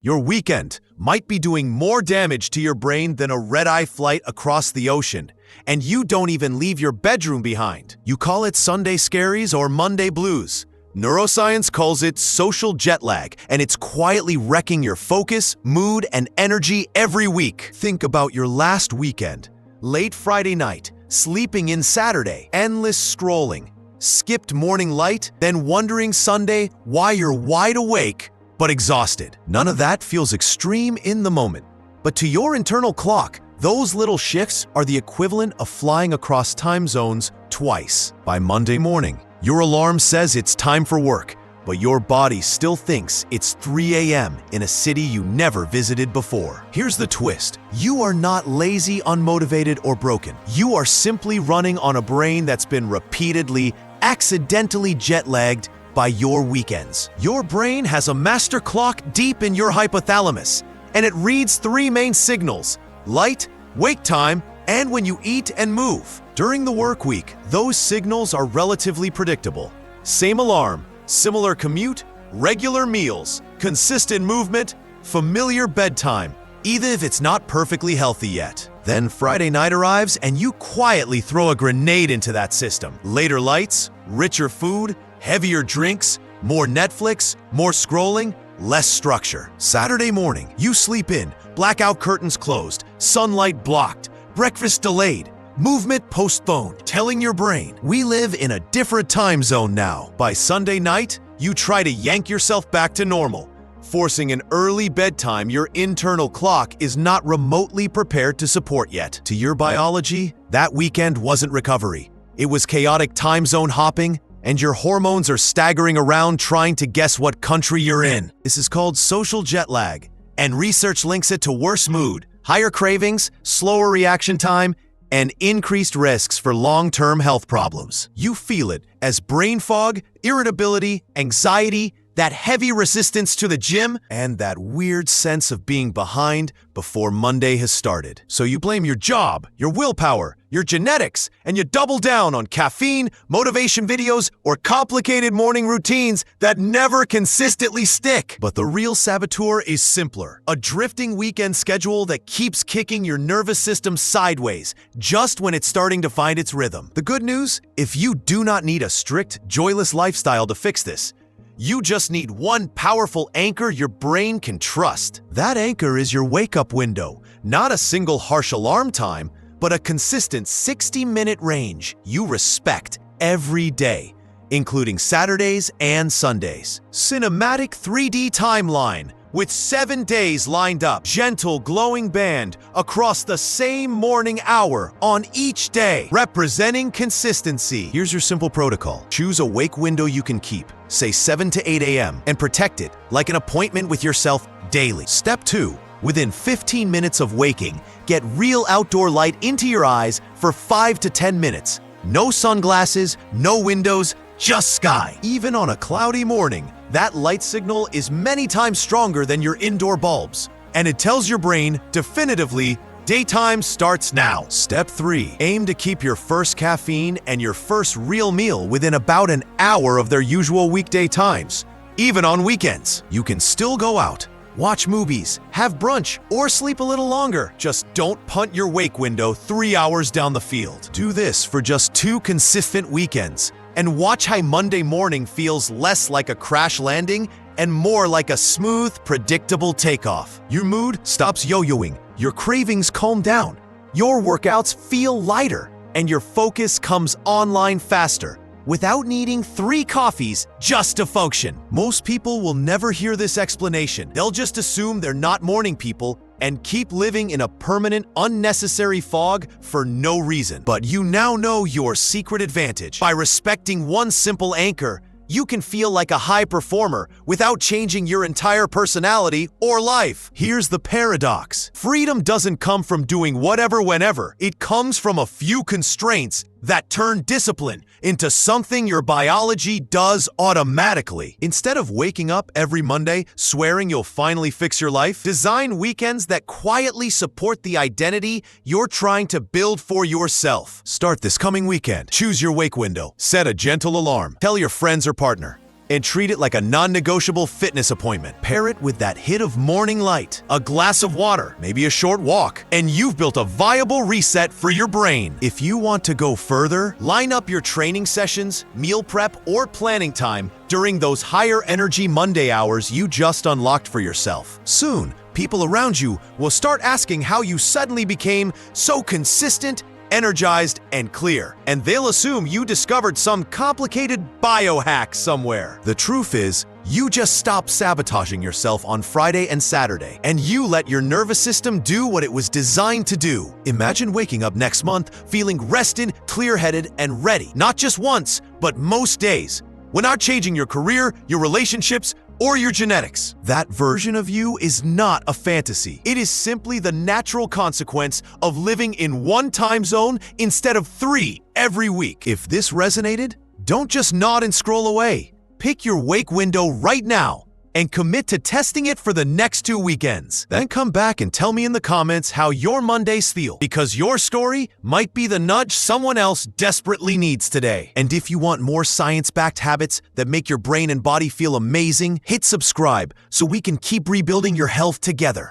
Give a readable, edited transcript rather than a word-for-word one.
Your weekend might be doing more damage to your brain than a red-eye flight across the ocean, and you don't even leave your bedroom behind. You call it Sunday scaries or Monday blues. Neuroscience calls it social jet lag, and it's quietly wrecking your focus, mood, and energy every week. Think about your last weekend. Late Friday night, sleeping in Saturday, endless scrolling, skipped morning light, then wondering Sunday why you're wide awake but exhausted. None of that feels extreme in the moment. But to your internal clock, those little shifts are the equivalent of flying across time zones twice. By Monday morning, your alarm says it's time for work, but your body still thinks it's 3 a.m. in a city you never visited before. Here's the twist. You are not lazy, unmotivated, or broken. You are simply running on a brain that's been repeatedly, accidentally jet-lagged by your weekends. Your brain has a master clock deep in your hypothalamus, and it reads 3 main signals: light, wake time, and when you eat and move. During the work week, those signals are relatively predictable. Same alarm, similar commute, regular meals, consistent movement, familiar bedtime, even if it's not perfectly healthy yet. Then Friday night arrives and you quietly throw a grenade into that system. Later lights, richer food, heavier drinks, more Netflix, more scrolling, less structure. Saturday morning, you sleep in, blackout curtains closed, sunlight blocked, breakfast delayed, movement postponed, telling your brain, we live in a different time zone now. By Sunday night, you try to yank yourself back to normal, forcing an early bedtime your internal clock is not remotely prepared to support yet. To your biology, that weekend wasn't recovery. It was chaotic time zone hopping, and your hormones are staggering around trying to guess what country you're in. This is called social jet lag, and research links it to worse mood, higher cravings, slower reaction time, and increased risks for long-term health problems. You feel it as brain fog, irritability, anxiety, that heavy resistance to the gym, and that weird sense of being behind before Monday has started. So you blame your job, your willpower, your genetics, and you double down on caffeine, motivation videos, or complicated morning routines that never consistently stick. But the real saboteur is simpler. A drifting weekend schedule that keeps kicking your nervous system sideways just when it's starting to find its rhythm. The good news? If you do not need a strict, joyless lifestyle to fix this, you just need one powerful anchor your brain can trust. That anchor is your wake-up window, not a single harsh alarm time, but a consistent 60-minute range you respect every day, including Saturdays and Sundays. Cinematic 3D timeline with 7 days lined up. Gentle glowing band across the same morning hour on each day, representing consistency. Here's your simple protocol. Choose a wake window you can keep, say 7 to 8 a.m., and protect it like an appointment with yourself daily. Step 2. Within 15 minutes of waking, get real outdoor light into your eyes for 5 to 10 minutes. No sunglasses, no windows, just sky. Even on a cloudy morning, that light signal is many times stronger than your indoor bulbs, and it tells your brain definitively, daytime starts now. Step 3. Aim to keep your first caffeine and your first real meal within about an hour of their usual weekday times. Even on weekends, you can still go out, watch movies, have brunch, or sleep a little longer. Just don't punt your wake window 3 hours down the field. Do this for just 2 consistent weekends, and watch how Monday morning feels less like a crash landing and more like a smooth, predictable takeoff. Your mood stops yo-yoing, your cravings calm down, your workouts feel lighter, and your focus comes online faster without needing 3 coffees just to function. Most people will never hear this explanation. They'll just assume they're not morning people and keep living in a permanent, unnecessary fog for no reason. But you now know your secret advantage. By respecting one simple anchor, you can feel like a high performer without changing your entire personality or life. Here's the paradox. Freedom doesn't come from doing whatever whenever. It comes from a few constraints that turn discipline into something your biology does automatically. Instead of waking up every Monday swearing you'll finally fix your life, design weekends that quietly support the identity you're trying to build for yourself. Start this coming weekend. Choose your wake window. Set a gentle alarm. Tell your friends or partner, and treat it like a non-negotiable fitness appointment. Pair it with that hit of morning light, a glass of water, maybe a short walk, and you've built a viable reset for your brain. If you want to go further, line up your training sessions, meal prep, or planning time during those higher energy Monday hours you just unlocked for yourself. Soon, people around you will start asking how you suddenly became so consistent, energized, and clear. And they'll assume you discovered some complicated biohack somewhere. The truth is, you just stopped sabotaging yourself on Friday and Saturday, and you let your nervous system do what it was designed to do. Imagine waking up next month feeling rested, clear-headed, and ready, not just once, but most days. We're not changing your career, your relationships, or your genetics. That version of you is not a fantasy. It is simply the natural consequence of living in one time zone instead of 3 every week. If this resonated, don't just nod and scroll away. Pick your wake window right now and commit to testing it for the next 2 weekends. Then come back and tell me in the comments how your Mondays feel, because your story might be the nudge someone else desperately needs today. And if you want more science-backed habits that make your brain and body feel amazing, hit subscribe so we can keep rebuilding your health together.